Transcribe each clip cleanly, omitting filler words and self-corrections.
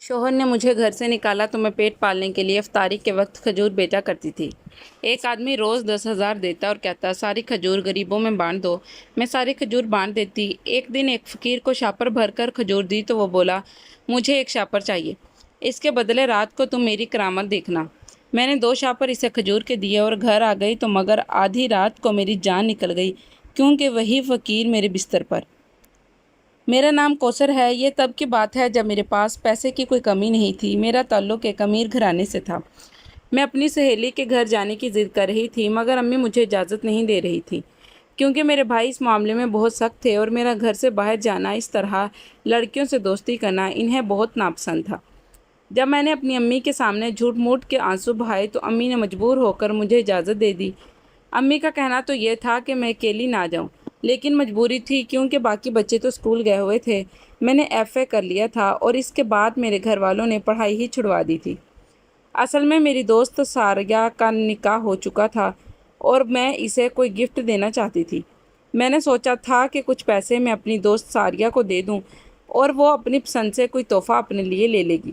شوہر نے مجھے گھر سے نکالا تو میں پیٹ پالنے کے لیے افطاری کے وقت کھجور بیچا کرتی تھی۔ ایک آدمی روز 10,000 دیتا اور کہتا ساری کھجور غریبوں میں بانٹ دو۔ میں ساری کھجور بانٹ دیتی۔ ایک دن ایک فقیر کو شاپر بھر کر کھجور دی تو وہ بولا مجھے ایک شاپر چاہیے، اس کے بدلے رات کو تم میری کرامت دیکھنا۔ میں نے 2 شاپر اسے کھجور کے دیے اور گھر آ گئی تو مگر آدھی رات کو میری جان نکل گئی، کیونکہ وہی فقیر میرے بستر پر۔ میرا نام کوثر ہے۔ یہ تب کی بات ہے جب میرے پاس پیسے کی کوئی کمی نہیں تھی۔ میرا تعلق ایک امیر گھرانے سے تھا۔ میں اپنی سہیلی کے گھر جانے کی ضد کر رہی تھی مگر امی مجھے اجازت نہیں دے رہی تھی، کیونکہ میرے بھائی اس معاملے میں بہت سخت تھے اور میرا گھر سے باہر جانا، اس طرح لڑکیوں سے دوستی کرنا انہیں بہت ناپسند تھا۔ جب میں نے اپنی امی کے سامنے جھوٹ موٹ کے آنسو بہائے تو امی نے مجبور ہو کر مجھے اجازت دے دی۔ امی کا کہنا تو یہ تھا کہ میں اکیلی نہ جاؤں، لیکن مجبوری تھی کیونکہ باقی بچے تو اسکول گئے ہوئے تھے۔ میں نے ایف اے کر لیا تھا اور اس کے بعد میرے گھر والوں نے پڑھائی ہی چھڑوا دی تھی۔ اصل میں میری دوست ساریہ کا نکاح ہو چکا تھا اور میں اسے کوئی گفٹ دینا چاہتی تھی۔ میں نے سوچا تھا کہ کچھ پیسے میں اپنی دوست ساریہ کو دے دوں اور وہ اپنی پسند سے کوئی تحفہ اپنے لیے لے لے گی۔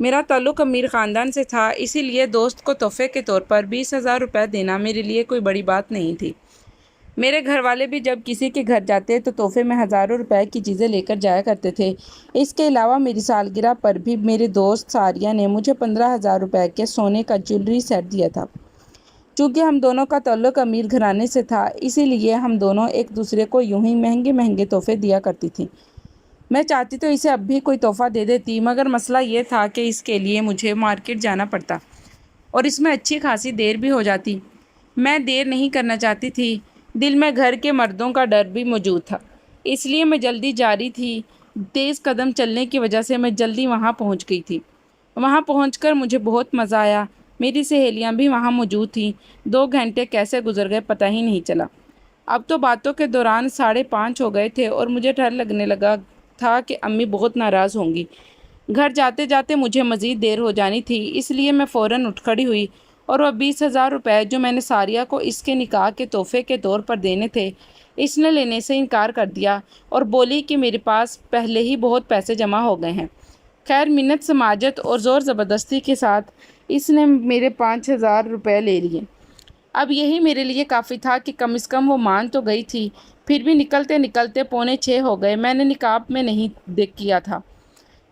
میرا تعلق امیر خاندان سے تھا، اسی لیے دوست کو تحفے کے طور پر 20,000 روپے دینا میرے لیے کوئی بڑی بات نہیں تھی۔ میرے گھر والے بھی جب کسی کے گھر جاتے تو تحفے میں ہزاروں روپے کی چیزیں لے کر جایا کرتے تھے۔ اس کے علاوہ میری سالگرہ پر بھی میری دوست ساریہ نے مجھے 15,000 روپے کے سونے کا جیولری سیٹ دیا تھا۔ چونکہ ہم دونوں کا تعلق امیر گھرانے سے تھا، اسی لیے ہم دونوں ایک دوسرے کو یوں ہی مہنگے مہنگے تحفے دیا کرتی تھیں۔ میں چاہتی تو اسے اب بھی کوئی تحفہ دے دیتی، مگر مسئلہ یہ تھا کہ اس کے لیے مجھے مارکیٹ جانا پڑتا اور اس میں اچھی خاصی دیر بھی ہو جاتی۔ میں دیر نہیں کرنا چاہتی تھی، دل میں گھر کے مردوں کا ڈر بھی موجود تھا، اس لیے میں جلدی جاری تھی۔ تیز قدم چلنے کی وجہ سے میں جلدی وہاں پہنچ گئی تھی۔ وہاں پہنچ کر مجھے بہت مزہ آیا، میری سہیلیاں بھی وہاں موجود تھیں۔ 2 گھنٹے کیسے گزر گئے پتہ ہی نہیں چلا۔ اب تو باتوں کے دوران 5:30 ہو گئے تھے اور مجھے ڈر لگنے لگا تھا کہ امی بہت ناراض ہوں گی۔ گھر جاتے جاتے مجھے مزید دیر ہو جانی تھی، اس لیے میں فوراً اٹھ کھڑی ہوئی اور وہ 20,000 روپے جو میں نے ساریہ کو اس کے نکاح کے تحفے کے طور پر دینے تھے، اس نے لینے سے انکار کر دیا اور بولی کہ میرے پاس پہلے ہی بہت پیسے جمع ہو گئے ہیں۔ خیر منت سماجت اور زور زبردستی کے ساتھ اس نے میرے 5,000 روپے لے لیے۔ اب یہی میرے لیے کافی تھا کہ کم از کم وہ مان تو گئی تھی۔ پھر بھی نکلتے نکلتے 5:45 ہو گئے۔ میں نے نقاب میں نہیں کیا تھا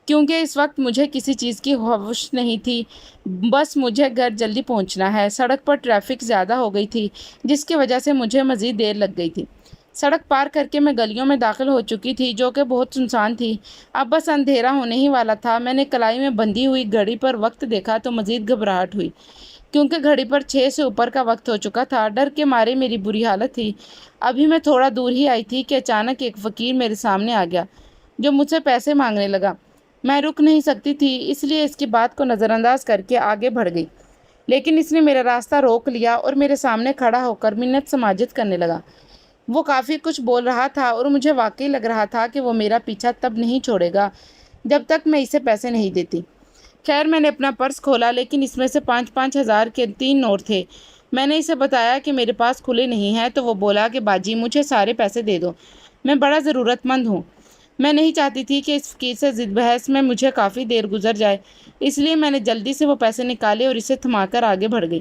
کیونکہ اس وقت مجھے کسی چیز کی ہوش نہیں تھی، بس مجھے گھر جلدی پہنچنا ہے۔ سڑک پر ٹریفک زیادہ ہو گئی تھی جس کی وجہ سے مجھے مزید دیر لگ گئی تھی۔ سڑک پار کر کے میں گلیوں میں داخل ہو چکی تھی جو کہ بہت سنسان تھی۔ اب بس اندھیرا ہونے ہی والا تھا۔ میں نے کلائی میں بندھی ہوئی گھڑی پر وقت دیکھا تو مزید گھبراہٹ ہوئی، کیونکہ گھڑی پر 6 سے اوپر کا وقت ہو چکا تھا۔ ڈر کے مارے میری بری حالت تھی۔ ابھی میں تھوڑا دور ہی آئی تھی کہ اچانک ایک فقیر میرے سامنے آ گیا جو مجھ سے پیسے مانگنے لگا۔ میں رک نہیں سکتی تھی، اس لیے اس کی بات کو نظر انداز کر کے آگے بڑھ گئی، لیکن اس نے میرا راستہ روک لیا اور میرے سامنے کھڑا ہو کر منت سماجت کرنے لگا۔ وہ کافی کچھ بول رہا تھا اور مجھے واقعی لگ رہا تھا کہ وہ میرا پیچھا تب نہیں چھوڑے گا جب تک میں اسے پیسے نہیں دیتی۔ خیر میں نے اپنا پرس کھولا، لیکن اس میں سے 5-5 ہزار کے 3 نوٹ تھے۔ میں نے اسے بتایا کہ میرے پاس کھلے نہیں ہیں تو وہ بولا کہ باجی مجھے سارے پیسے دے دو، میں بڑا ضرورت مند ہوں۔ میں نہیں چاہتی تھی کہ اس فقیر سے ضد بحث میں مجھے کافی دیر گزر جائے، اس لیے میں نے جلدی سے وہ پیسے نکالے اور اسے تھما کر آگے بڑھ گئی۔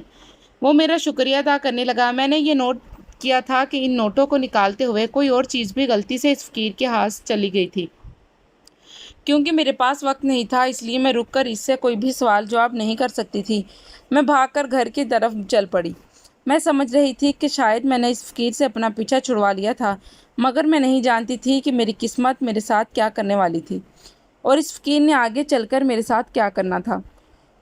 وہ میرا شکریہ ادا کرنے لگا۔ میں نے یہ نوٹ کیا تھا کہ ان نوٹوں کو نکالتے ہوئے کوئی اور چیز بھی غلطی سے اس فقیر کے ہاتھ چلی گئی تھی۔ کیونکہ میرے پاس وقت نہیں تھا اس لیے میں رک کر اس سے کوئی بھی سوال جواب نہیں کر سکتی تھی۔ میں بھاگ کر گھر کی طرف چل پڑی۔ میں سمجھ رہی تھی کہ شاید میں نے اس فقیر سے اپنا پیچھا چھڑوا لیا تھا، مگر میں نہیں جانتی تھی کہ میری قسمت میرے ساتھ کیا کرنے والی تھی اور اس فقیر نے آگے چل کر میرے ساتھ کیا کرنا تھا۔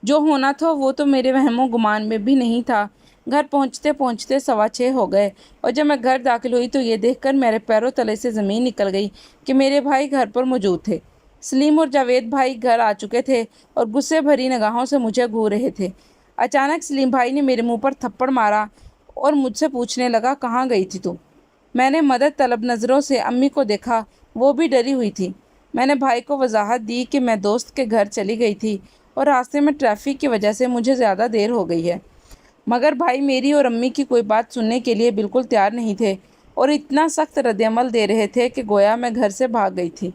جو ہونا تھا وہ تو میرے وہم و گمان میں بھی نہیں تھا۔ گھر پہنچتے پہنچتے 6:15 ہو گئے اور جب میں گھر داخل ہوئی تو یہ دیکھ کر میرے پیروں تلے سے زمین نکل گئی کہ میرے بھائی گھر پر موجود تھے۔ سلیم اور جاوید بھائی گھر آ چکے تھے اور غصے بھری نگاہوں سے مجھے گھور رہے تھے۔ اچانک سلیم بھائی نے میرے منہ پر تھپڑ مارا اور مجھ سے پوچھنے لگا کہاں گئی تھی تو؟ میں نے مدد طلب نظروں سے امی کو دیکھا، وہ بھی ڈری ہوئی تھی۔ میں نے بھائی کو وضاحت دی کہ میں دوست کے گھر چلی گئی تھی اور راستے میں ٹریفک کی وجہ سے مجھے زیادہ دیر ہو گئی ہے، مگر بھائی میری اور امی کی کوئی بات سننے کے لیے بالکل تیار نہیں تھے اور اتنا سخت رد عمل دے رہے تھے کہ گویا میں گھر سے بھاگ گئی تھی۔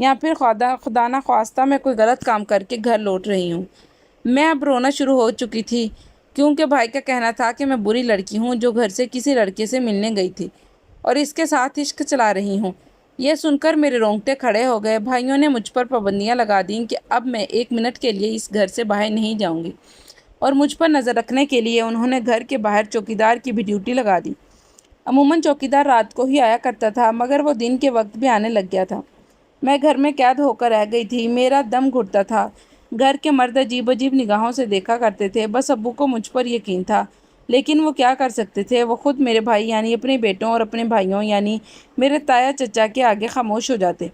یا پھر خدا نہ خواستہ میں کوئی غلط کام کر کے گھر لوٹ رہی ہوں۔ میں اب رونا شروع ہو چکی تھی کیونکہ بھائی کا کہنا تھا کہ میں بری لڑکی ہوں جو گھر سے کسی لڑکے سے ملنے گئی تھی اور اس کے ساتھ عشق چلا رہی ہوں۔ یہ سن کر میرے رونگٹے کھڑے ہو گئے۔ بھائیوں نے مجھ پر پابندیاں لگا دیں کہ اب میں 1 منٹ کے لیے اس گھر سے باہر نہیں جاؤں گی، اور مجھ پر نظر رکھنے کے لیے انہوں نے گھر کے باہر چوکیدار کی بھی ڈیوٹی لگا دی۔ عموماً چوکیدار رات کو ہی آیا کرتا تھا، مگر وہ دن کے وقت بھی آنے لگ گیا تھا۔ میں گھر میں قید ہو کر رہ گئی تھی۔ میرا دم گھٹتا تھا۔ گھر کے مرد عجیب عجیب نگاہوں سے دیکھا کرتے تھے۔ بس ابو کو مجھ پر یقین تھا، لیکن وہ کیا کر سکتے تھے؟ وہ خود میرے بھائی یعنی اپنے بیٹوں اور اپنے بھائیوں یعنی میرے تایا چچا کے آگے خاموش ہو جاتے۔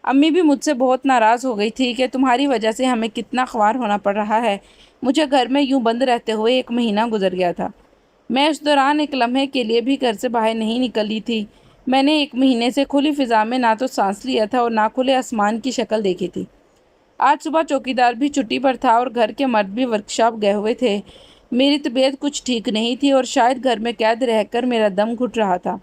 امی بھی مجھ سے بہت ناراض ہو گئی تھی کہ تمہاری وجہ سے ہمیں کتنا خوار ہونا پڑ رہا ہے۔ مجھے گھر میں یوں بند رہتے ہوئے 1 مہینہ گزر گیا تھا۔ میں اس دوران ایک لمحے کے لیے بھی گھر سے باہر نہیں نکلی تھی۔ میں نے 1 مہینے سے کھلی فضا میں نہ تو سانس لیا تھا اور نہ کھلے آسمان کی شکل دیکھی تھی۔ آج صبح چوکیدار بھی چھٹی پر تھا اور گھر کے مرد بھی ورکشاپ گئے ہوئے تھے۔ میری طبیعت کچھ ٹھیک نہیں تھی اور شاید گھر میں قید رہ کر میرا دم گھٹ رہا تھا۔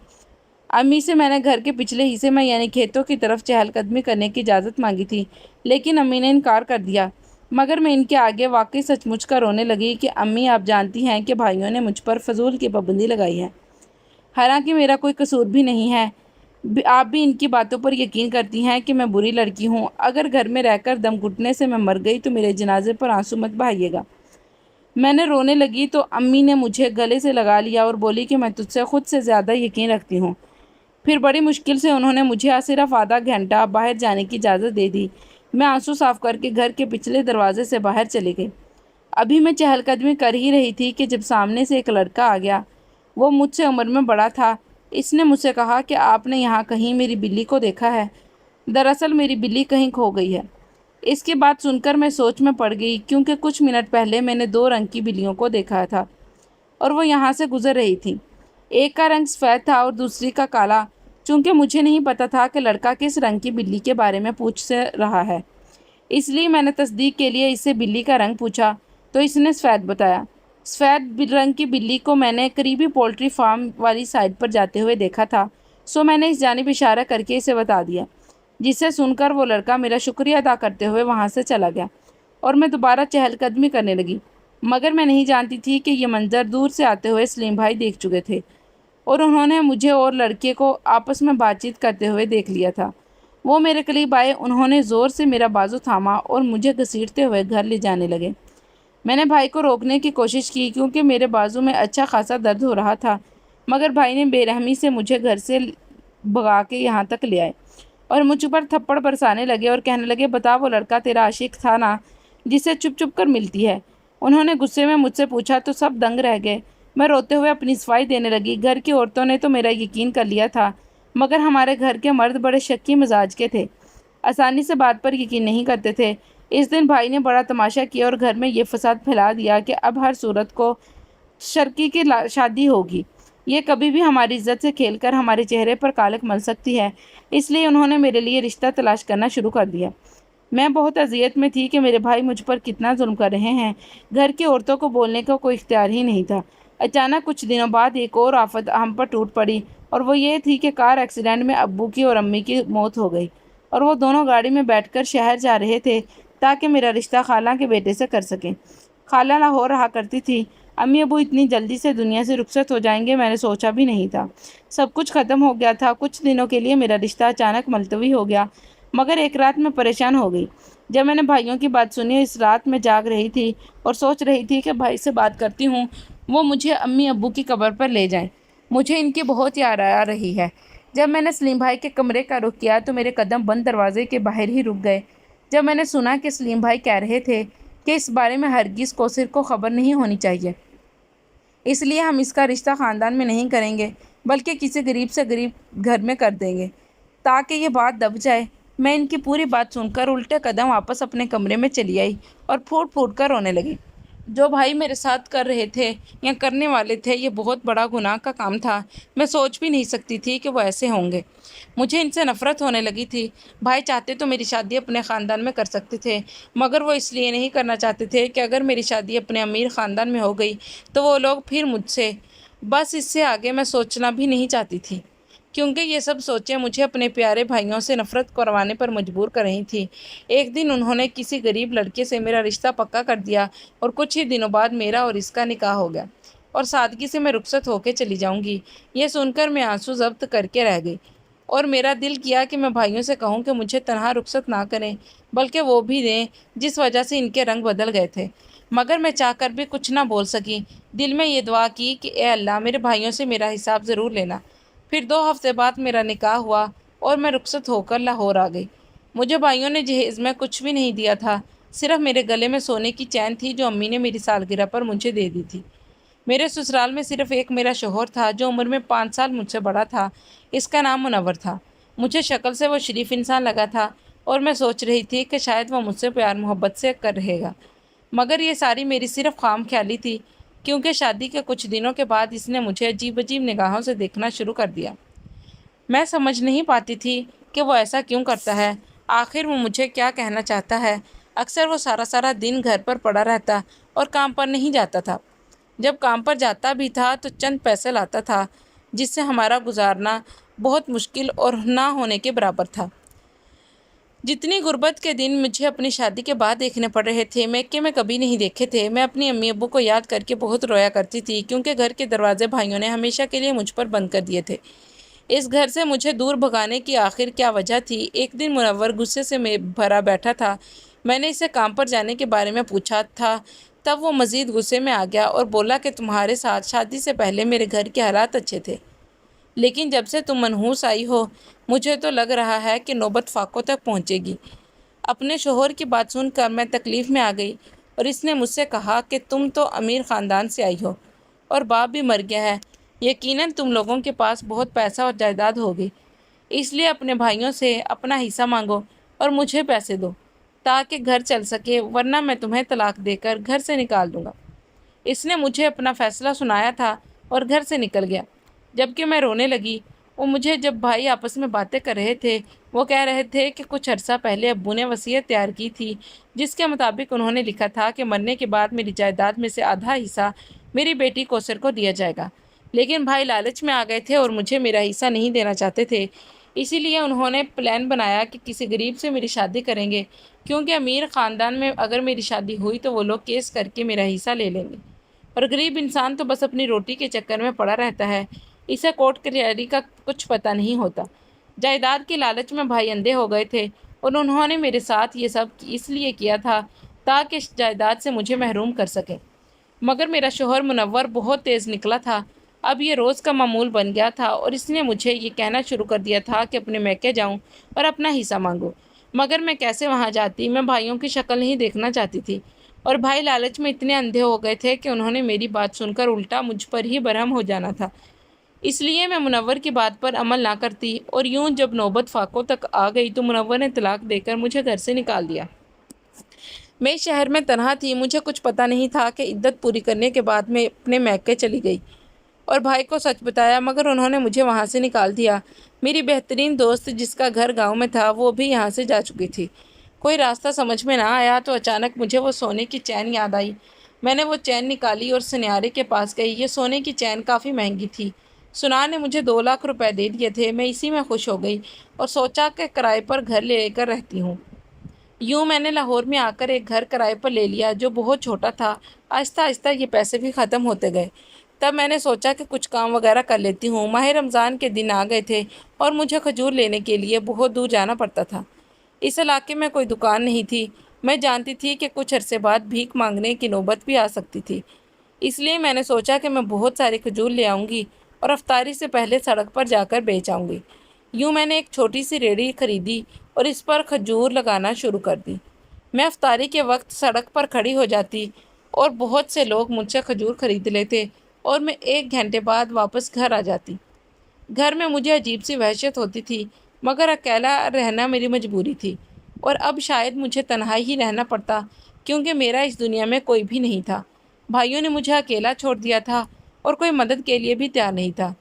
امی سے میں نے گھر کے پچھلے حصے میں یعنی کھیتوں کی طرف چہل قدمی کرنے کی اجازت مانگی تھی، لیکن امی نے انکار کر دیا۔ مگر میں ان کے آگے واقعی سچ مچ کر رونے لگی کہ امی آپ جانتی ہیں کہ بھائیوں نے مجھ پر فضول کی پابندی لگائی ہے، حالانکہ میرا کوئی قصور بھی نہیں ہے۔ آپ بھی ان کی باتوں پر یقین کرتی ہیں کہ میں بری لڑکی ہوں۔ اگر گھر میں رہ کر دم گھٹنے سے میں مر گئی تو میرے جنازے پر آنسو مت بہائیے گا۔ میں نے رونے لگی تو امی نے مجھے گلے سے لگا لیا اور بولی کہ میں تجھ سے خود سے زیادہ یقین رکھتی ہوں۔ پھر بڑی مشکل سے انہوں نے مجھے صرف آدھا گھنٹہ باہر جانے کی اجازت دے دی۔ میں آنسو صاف کر کے گھر کے پچھلے دروازے سے باہر چلی گئی۔ ابھی میں چہل قدمی کر ہی رہی تھی کہ جب سامنے سے ایک لڑکا آ گیا۔ وہ مجھ سے عمر میں بڑا تھا۔ اس نے مجھ سے کہا کہ آپ نے یہاں کہیں میری بلی کو دیکھا ہے؟ دراصل میری بلی کہیں کھو گئی ہے۔ اس کی بات سن کر میں سوچ میں پڑ گئی، کیونکہ کچھ منٹ پہلے میں نے 2 رنگ کی بلیوں کو دیکھا تھا اور وہ یہاں سے گزر رہی تھیں۔ ایک کا رنگ سفید تھا اور دوسری کا کالا۔ چونکہ مجھے نہیں پتا تھا کہ لڑکا کس رنگ کی بلی کے بارے میں پوچھ سے رہا ہے، اس لیے میں نے تصدیق کے لیے اس سے بلی کا رنگ پوچھا تو اس نے سفید بتایا۔ سفید رنگ کی بلی کو میں نے قریبی پولٹری فارم والی سائڈ پر جاتے ہوئے دیکھا تھا، سو میں نے اس جانب اشارہ کر کے اسے بتا دیا، جسے سن کر وہ لڑکا میرا شکریہ ادا کرتے ہوئے وہاں سے چلا گیا اور میں دوبارہ چہل قدمی کرنے لگی۔ مگر میں نہیں جانتی تھی کہ یہ منظر دور سے آتے ہوئے سلیم بھائی دیکھ چکے تھے اور انہوں نے مجھے اور لڑکے کو آپس میں بات چیت کرتے ہوئے دیکھ لیا تھا۔ وہ میرے قریب آئے، انہوں نے زور سے میرا بازو تھاما اور مجھے گھسیٹتے ہوئے گھر لے جانے لگے۔ میں نے بھائی کو روکنے کی کوشش کی کیونکہ میرے بازو میں اچھا خاصا درد ہو رہا تھا، مگر بھائی نے بے رحمی سے مجھے گھر سے بھگا کے یہاں تک لے آئے اور مجھ پر تھپڑ برسانے لگے اور کہنے لگے، بتا وہ لڑکا تیرا عاشق تھا نا جسے چپ چپ کر ملتی ہے؟ انہوں نے غصے میں مجھ سے پوچھا تو سب دنگ رہ گئے۔ میں روتے ہوئے اپنی صفائی دینے لگی۔ گھر کی عورتوں نے تو میرا یقین کر لیا تھا، مگر ہمارے گھر کے مرد بڑے شکی مزاج کے تھے، آسانی سے بات پر یقین نہیں کرتے تھے۔ اس دن بھائی نے بڑا تماشا کیا اور گھر میں یہ فساد پھیلا دیا کہ اب ہر صورت کو شرکی کی شادی ہوگی، یہ کبھی بھی ہماری عزت سے کھیل کر ہمارے چہرے پر کالک مل سکتی ہے۔ اس لیے انہوں نے میرے لیے رشتہ تلاش کرنا شروع کر دیا۔ میں بہت اذیت میں تھی کہ میرے بھائی مجھ پر کتنا ظلم کر رہے ہیں۔ گھر کی عورتوں کو بولنے کا کوئی اختیار ہی نہیں تھا۔ اچانک کچھ دنوں بعد ایک اور آفت ہم پر ٹوٹ پڑی اور وہ یہ تھی کہ کار ایکسیڈنٹ میں ابو کی اور امی کی موت ہو گئی اور وہ دونوں گاڑی میں بیٹھ کر شہر جا رہے تھے تاکہ میرا رشتہ خالہ کے بیٹے سے کر سکیں۔ خالہ لاہور رہا کرتی تھی۔ امی ابو اتنی جلدی سے دنیا سے رخصت ہو جائیں گے میں نے سوچا بھی نہیں تھا۔ سب کچھ ختم ہو گیا تھا۔ کچھ دنوں کے لیے میرا رشتہ اچانک ملتوی ہو گیا، مگر ایک رات میں پریشان ہو گئی۔ جب میں نے بھائیوں کی بات سنی، اس رات میں جاگ رہی تھی اور سوچ رہی تھی کہ بھائی سے بات کرتی ہوں، وہ مجھے امی ابو کی قبر پر لے جائیں۔ مجھے ان کی بہت یاد آ رہی ہے۔ جب میں نے سلیم بھائی کے کمرے کا رخ کیا تو میرے قدم بند دروازے کے باہر ہی رک گئے۔ جب میں نے سنا کہ سلیم بھائی کہہ رہے تھے کہ اس بارے میں ہرگز کوثر کو خبر نہیں ہونی چاہیے، اس لیے ہم اس کا رشتہ خاندان میں نہیں کریں گے بلکہ کسی غریب سے غریب گھر میں کر دیں گے تاکہ یہ بات دب جائے، میں ان کی پوری بات سن کر الٹے قدم واپس اپنے کمرے میں چلی آئی اور پھوٹ پھوٹ کر رونے لگی۔ جو بھائی میرے ساتھ کر رہے تھے یا کرنے والے تھے، یہ بہت بڑا گناہ کا کام تھا۔ میں سوچ بھی نہیں سکتی تھی کہ وہ ایسے ہوں گے۔ مجھے ان سے نفرت ہونے لگی تھی۔ بھائی چاہتے تو میری شادی اپنے خاندان میں کر سکتے تھے، مگر وہ اس لیے نہیں کرنا چاہتے تھے کہ اگر میری شادی اپنے امیر خاندان میں ہو گئی تو وہ لوگ پھر مجھ سے، بس اس سے آگے میں سوچنا بھی نہیں چاہتی تھی۔ کیونکہ یہ سب سوچیں مجھے اپنے پیارے بھائیوں سے نفرت کروانے پر مجبور کر رہی تھی۔ ایک دن انہوں نے کسی غریب لڑکے سے میرا رشتہ پکا کر دیا اور کچھ ہی دنوں بعد میرا اور اس کا نکاح ہو گیا اور سادگی سے میں رخصت ہو کے چلی جاؤں گی۔ یہ سن کر میں آنسو ضبط کر کے رہ گئی اور میرا دل کیا کہ میں بھائیوں سے کہوں کہ مجھے تنہا رخصت نہ کریں بلکہ وہ بھی دیں جس وجہ سے ان کے رنگ بدل گئے تھے، مگر میں چاہ کر بھی کچھ نہ بول سکی۔ دل میں یہ دعا کی کہ اے اللہ میرے بھائیوں سے میرا حساب ضرور لینا۔ پھر 2 ہفتے بعد میرا نکاح ہوا اور میں رخصت ہو کر لاہور آ گئی۔ مجھے بھائیوں نے جہیز میں کچھ بھی نہیں دیا تھا، صرف میرے گلے میں سونے کی چین تھی جو امی نے میری سالگرہ پر مجھے دے دی تھی۔ میرے سسرال میں صرف ایک میرا شوہر تھا جو عمر میں 5 سال مجھ سے بڑا تھا، اس کا نام منور تھا۔ مجھے شکل سے وہ شریف انسان لگا تھا اور میں سوچ رہی تھی کہ شاید وہ مجھ سے پیار محبت سے کر رہے گا، مگر یہ ساری میری صرف خام خیالی تھی، کیونکہ شادی کے کچھ دنوں کے بعد اس نے مجھے عجیب عجیب نگاہوں سے دیکھنا شروع کر دیا۔ میں سمجھ نہیں پاتی تھی کہ وہ ایسا کیوں کرتا ہے، آخر وہ مجھے کیا کہنا چاہتا ہے۔ اکثر وہ سارا دن گھر پر پڑا رہتا اور کام پر نہیں جاتا تھا۔ جب کام پر جاتا بھی تھا تو چند پیسے لاتا تھا جس سے ہمارا گزارنا بہت مشکل اور نہ ہونے کے برابر تھا۔ جتنی غربت کے دن مجھے اپنی شادی کے بعد دیکھنے پڑ رہے تھے میکے میں کبھی نہیں دیکھے تھے۔ میں اپنی امی ابو کو یاد کر کے بہت رویا کرتی تھی کیونکہ گھر کے دروازے بھائیوں نے ہمیشہ کے لیے مجھ پر بند کر دیے تھے۔ اس گھر سے مجھے دور بھگانے کی آخر کیا وجہ تھی؟ ایک دن منور غصے سے بھرا بیٹھا تھا۔ میں نے اسے کام پر جانے کے بارے میں پوچھا تھا، تب وہ مزید غصے میں آ گیا اور بولا کہ تمہارے ساتھ شادی سے پہلے میرے گھر کے حالات اچھے تھے، لیکن جب سے تم منحوس آئی ہو مجھے تو لگ رہا ہے کہ نوبت فاقوں تک پہنچے گی۔ اپنے شوہر کی بات سن کر میں تکلیف میں آ گئی اور اس نے مجھ سے کہا کہ تم تو امیر خاندان سے آئی ہو اور باپ بھی مر گیا ہے، یقیناً تم لوگوں کے پاس بہت پیسہ اور جائیداد ہوگی، اس لیے اپنے بھائیوں سے اپنا حصہ مانگو اور مجھے پیسے دو تاکہ گھر چل سکے، ورنہ میں تمہیں طلاق دے کر گھر سے نکال دوں گا۔ اس نے مجھے اپنا فیصلہ سنایا تھا اور گھر سے نکل گیا، جبکہ میں رونے لگی۔ وہ مجھے جب بھائی آپس میں باتیں کر رہے تھے وہ کہہ رہے تھے کہ کچھ عرصہ پہلے ابو نے وصیت تیار کی تھی جس کے مطابق انہوں نے لکھا تھا کہ مرنے کے بعد میری جائیداد میں سے آدھا حصہ میری بیٹی کوثر کو دیا جائے گا، لیکن بھائی لالچ میں آ گئے تھے اور مجھے میرا حصہ نہیں دینا چاہتے تھے، اسی لیے انہوں نے پلان بنایا کہ کسی غریب سے میری شادی کریں گے، کیونکہ امیر خاندان میں اگر میری شادی ہوئی تو وہ لوگ کیس کر کے میرا حصہ لے لیں گے اور غریب انسان تو بس اپنی روٹی کے چکر میں پڑا رہتا ہے، اسے کورٹ کچہری کا کچھ پتہ نہیں ہوتا۔ جائیداد کی لالچ میں بھائی اندھے ہو گئے تھے اور انہوں نے میرے ساتھ یہ سب اس لیے کیا تھا تاکہ جائیداد سے مجھے محروم کر سکیں، مگر میرا شوہر منور بہت تیز نکلا تھا۔ اب یہ روز کا معمول بن گیا تھا اور اس نے مجھے یہ کہنا شروع کر دیا تھا کہ اپنے میکے جاؤں اور اپنا حصہ مانگو، مگر میں کیسے وہاں جاتی؟ میں بھائیوں کی شکل نہیں دیکھنا چاہتی تھی اور بھائی لالچ میں اتنے اندھے ہو گئے تھے کہ انہوں نے میری بات سن کر الٹا مجھ پر ہی برہم ہو جانا تھا، اس لیے میں منور کی بات پر عمل نہ کرتی اور یوں جب نوبت فاقوں تک آ گئی تو منور نے طلاق دے کر مجھے گھر سے نکال دیا۔ میں شہر میں تنہا تھی، مجھے کچھ پتہ نہیں تھا کہ عدت پوری کرنے کے بعد میں اپنے میکے چلی گئی اور بھائی کو سچ بتایا، مگر انہوں نے مجھے وہاں سے نکال دیا۔ میری بہترین دوست جس کا گھر گاؤں میں تھا وہ بھی یہاں سے جا چکی تھی۔ کوئی راستہ سمجھ میں نہ آیا تو اچانک مجھے وہ سونے کی چین یاد آئی۔ میں نے وہ چین نکالی اور سنیارے کے پاس گئی۔ یہ سونے کی چین کافی مہنگی تھی، سنار نے مجھے 2 لاکھ روپے دے دیے تھے۔ میں اسی میں خوش ہو گئی اور سوچا کہ کرائے پر گھر لے کر رہتی ہوں۔ یوں میں نے لاہور میں آ کر ایک گھر کرائے پر لے لیا جو بہت چھوٹا تھا۔ آہستہ آہستہ یہ پیسے بھی ختم ہوتے گئے، تب میں نے سوچا کہ کچھ کام وغیرہ کر لیتی ہوں۔ ماہ رمضان کے دن آ گئے تھے اور مجھے کھجور لینے کے لیے بہت دور جانا پڑتا تھا۔ اس علاقے میں کوئی دکان نہیں تھی۔ میں جانتی تھی کہ کچھ عرصے بعد بھیک مانگنے کی نوبت بھی آ سکتی تھی، اس لیے میں نے سوچا کہ میں بہت ساری کھجور لے آؤں گی اور افطاری سے پہلے سڑک پر جا کر بیچ آؤں گی۔ یوں میں نے ایک چھوٹی سی ریڑھی خریدی اور اس پر کھجور لگانا شروع کر دی۔ میں افطاری کے وقت سڑک پر کھڑی ہو جاتی اور بہت سے لوگ مجھ سے کھجور خرید لیتے اور میں 1 گھنٹے بعد واپس گھر آ جاتی۔ گھر میں مجھے عجیب سی وحشت ہوتی تھی، مگر اکیلا رہنا میری مجبوری تھی اور اب شاید مجھے تنہا ہی رہنا پڑتا کیونکہ میرا اس دنیا میں کوئی بھی نہیں تھا۔ بھائیوں نے مجھے اکیلا چھوڑ دیا تھا اور کوئی مدد کے لیے بھی تیار نہیں تھا۔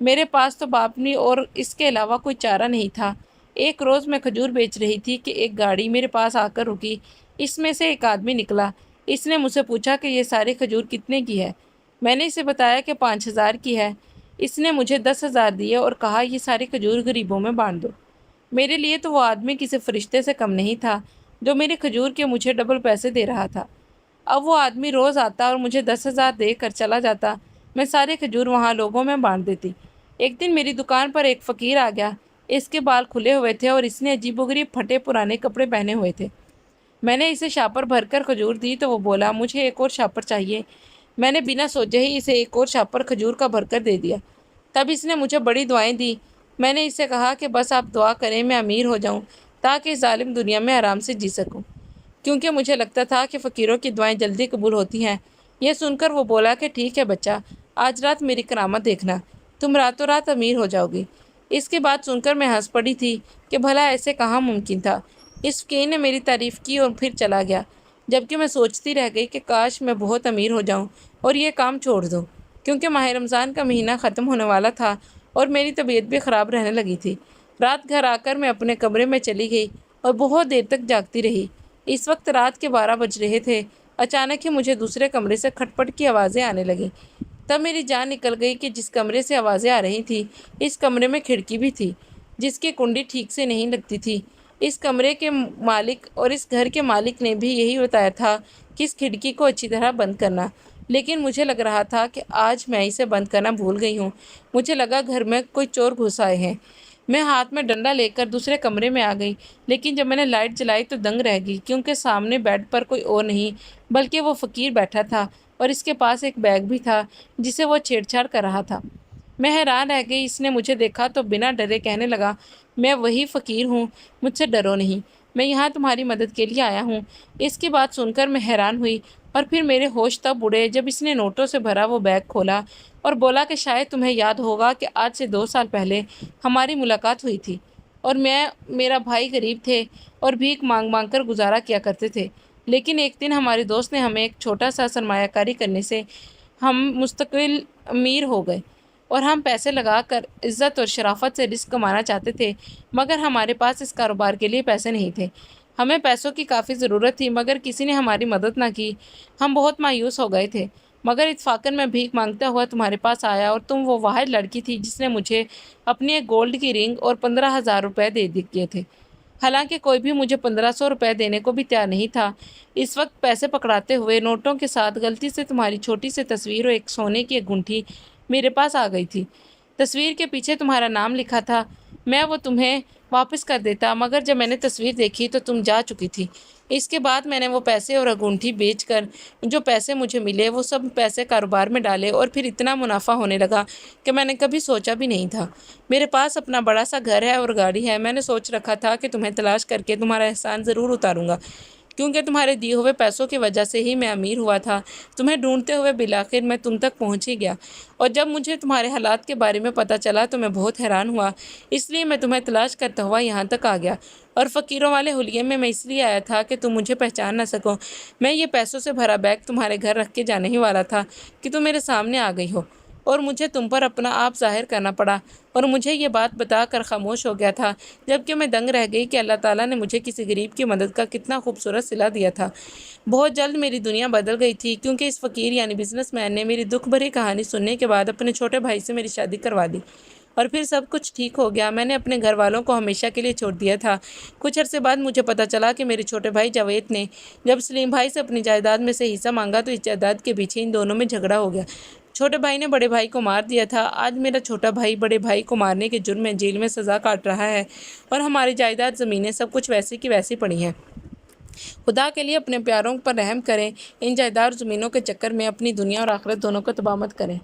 میرے پاس تو باپ نہیں اور اس کے علاوہ کوئی چارہ نہیں تھا۔ ایک روز میں کھجور بیچ رہی تھی کہ ایک گاڑی میرے پاس آ کر رکی۔ اس میں سے ایک آدمی نکلا۔ اس نے مجھ سے پوچھا کہ یہ ساری کھجور کتنے کی ہے؟ میں نے اسے بتایا کہ 5000 کی ہے۔ اس نے مجھے 10,000 دیے اور کہا یہ ساری کھجور غریبوں میں بانٹ دو۔ میرے لیے تو وہ آدمی کسی فرشتے سے کم نہیں تھا جو میری کھجور کے مجھے ڈبل پیسے دے رہا تھا۔ اب وہ آدمی روز آتا اور مجھے 10,000 دے کر چلا جاتا، میں سارے کھجور وہاں لوگوں میں بانٹ دیتی۔ ایک دن میری دکان پر ایک فقیر آ گیا۔ اس کے بال کھلے ہوئے تھے اور اس نے عجیب و غریب پھٹے پرانے کپڑے پہنے ہوئے تھے۔ میں نے اسے شاپر بھر کر کھجور دی تو وہ بولا مجھے ایک اور شاپر چاہیے۔ میں نے بنا سوچے ہی اسے ایک اور شاپر کھجور کا بھر کر دے دیا۔ تب اس نے مجھے بڑی دعائیں دی۔ میں نے اسے کہا کہ بس آپ دعا کریں میں امیر ہو جاؤں تاکہ اس ظالم دنیا میں آرام سے جی سکوں، کیونکہ مجھے لگتا تھا کہ فقیروں کی دعائیں جلدی قبول ہوتی ہیں۔ یہ سن کر وہ بولا کہ ٹھیک ہے بچہ، آج رات میری کرامت دیکھنا، تم راتوں رات امیر ہو جاؤ گی۔ اس کی بات سن کر میں ہنس پڑی تھی کہ بھلا ایسے کہاں ممکن تھا۔ اس فقیر نے میری تعریف کی اور پھر چلا گیا، جبکہ میں سوچتی رہ گئی کہ کاش میں بہت امیر ہو جاؤں اور یہ کام چھوڑ دوں، کیونکہ ماہ رمضان کا مہینہ ختم ہونے والا تھا اور میری طبیعت بھی خراب رہنے لگی تھی۔ رات گھر آ کر میں اپنے کمرے میں چلی گئی اور بہت دیر تک جاگتی رہی۔ اس وقت رات کے 12 بج رہے تھے۔ اچانک ہی مجھے دوسرے کمرے سے کھٹ پٹ کی آوازیں آنے لگیں۔ تب میری جان نکل گئی کہ جس کمرے سے آوازیں آ رہی تھیں اس کمرے میں کھڑکی بھی تھی جس کی کنڈی ٹھیک سے نہیں لگتی تھی۔ اس کمرے کے مالک اور اس گھر کے مالک نے بھی یہی بتایا تھا کہ اس کھڑکی کو اچھی طرح بند کرنا، لیکن مجھے لگ رہا تھا کہ آج میں اسے بند کرنا بھول گئی ہوں۔ مجھے لگا گھر میں کوئی چور گھس آئے ہیں۔ میں ہاتھ میں ڈنڈا لے کر دوسرے کمرے میں آ گئی، لیکن جب میں نے لائٹ جلائی تو دنگ رہ گئی، کیونکہ سامنے بیڈ پر کوئی اور نہیں بلکہ وہ فقیر بیٹھا تھا اور اس کے پاس ایک بیگ بھی تھا جسے وہ چھیڑ چھاڑ کر رہا تھا۔ میں حیران رہ گئی۔ اس نے مجھے دیکھا تو بنا ڈرے کہنے لگا میں وہی فقیر ہوں، مجھ سے ڈرو نہیں، میں یہاں تمہاری مدد کے لیے آیا ہوں۔ اس کی بات سن کر میں حیران ہوئی اور پھر میرے ہوش تب اڑے جب اس نے نوٹوں سے بھرا وہ بیگ کھولا اور بولا کہ شاید تمہیں یاد ہوگا کہ آج سے 2 سال پہلے ہماری ملاقات ہوئی تھی اور میرا بھائی غریب تھے اور بھیک مانگ مانگ کر گزارا کیا کرتے تھے، لیکن ایک دن ہمارے دوست نے ہمیں ایک چھوٹا سا سرمایہ کاری کرنے سے ہم مستقل امیر ہو گئے اور ہم پیسے لگا کر عزت اور شرافت سے رزق کمانا چاہتے تھے، مگر ہمارے پاس اس کاروبار کے لیے پیسے نہیں تھے۔ ہمیں پیسوں کی کافی ضرورت تھی مگر کسی نے ہماری مدد نہ کی۔ ہم بہت مایوس ہو گئے تھے، مگر اتفاقاً میں بھیک مانگتا ہوا تمہارے پاس آیا اور تم وہ واحد لڑکی تھی جس نے مجھے اپنی ایک گولڈ کی رنگ اور 15,000 روپے دے دیے تھے، حالانکہ کوئی بھی مجھے 1,500 روپے دینے کو بھی تیار نہیں تھا۔ اس وقت پیسے پکڑاتے ہوئے نوٹوں کے ساتھ غلطی سے تمہاری چھوٹی سی تصویر اور ایک سونے کی ایک گھنٹی میرے پاس آ گئی تھی۔ تصویر کے پیچھے تمہارا نام لکھا تھا۔ میں وہ تمہیں واپس کر دیتا، مگر جب میں نے تصویر دیکھی تو تم جا چکی تھی۔ اس کے بعد میں نے وہ پیسے اور انگوٹھی بیچ کر جو پیسے مجھے ملے وہ سب پیسے کاروبار میں ڈالے اور پھر اتنا منافع ہونے لگا کہ میں نے کبھی سوچا بھی نہیں تھا۔ میرے پاس اپنا بڑا سا گھر ہے اور گاڑی ہے۔ میں نے سوچ رکھا تھا کہ تمہیں تلاش کر کے تمہارا احسان ضرور اتاروں گا، کیونکہ تمہارے دیے ہوئے پیسوں کی وجہ سے ہی میں امیر ہوا تھا۔ تمہیں ڈھونڈتے ہوئے بالآخر میں تم تک پہنچ ہی گیا، اور جب مجھے تمہارے حالات کے بارے میں پتہ چلا تو میں بہت حیران ہوا، اس لیے میں تمہیں تلاش کرتا ہوا یہاں تک آ گیا، اور فقیروں والے حلیے میں اس لیے آیا تھا کہ تم مجھے پہچان نہ سکو۔ میں یہ پیسوں سے بھرا بیگ تمہارے گھر رکھ کے جانے ہی والا تھا کہ تم میرے سامنے آ گئی ہو، اور مجھے تم پر اپنا آپ ظاہر کرنا پڑا، اور مجھے یہ بات بتا کر خاموش ہو گیا تھا، جبکہ میں دنگ رہ گئی کہ اللہ تعالیٰ نے مجھے کسی غریب کی مدد کا کتنا خوبصورت صلہ دیا تھا۔ بہت جلد میری دنیا بدل گئی تھی، کیونکہ اس فقیر یعنی بزنس مین نے میری دکھ بھری کہانی سننے کے بعد اپنے چھوٹے بھائی سے میری شادی کروا دی، اور پھر سب کچھ ٹھیک ہو گیا۔ میں نے اپنے گھر والوں کو ہمیشہ کے لیے چھوڑ دیا تھا۔ کچھ عرصے بعد مجھے پتہ چلا کہ میرے چھوٹے بھائی جاوید نے جب سلیم بھائی سے اپنی جائیداد میں سے حصہ مانگا تو اس جائیداد کے پیچھے ان دونوں میں جھگڑا ہو گیا۔ چھوٹے بھائی نے بڑے بھائی کو مار دیا تھا۔ آج میرا چھوٹا بھائی بڑے بھائی کو مارنے کے جرم میں جیل میں سزا کاٹ رہا ہے، اور ہماری جائیداد زمینیں سب کچھ ویسی کی ویسی پڑی ہیں۔ خدا کے لیے اپنے پیاروں پر رحم کریں، ان جائیداد زمینوں کے چکر میں اپنی دنیا اور آخرت دونوں کو تباہ مت کریں۔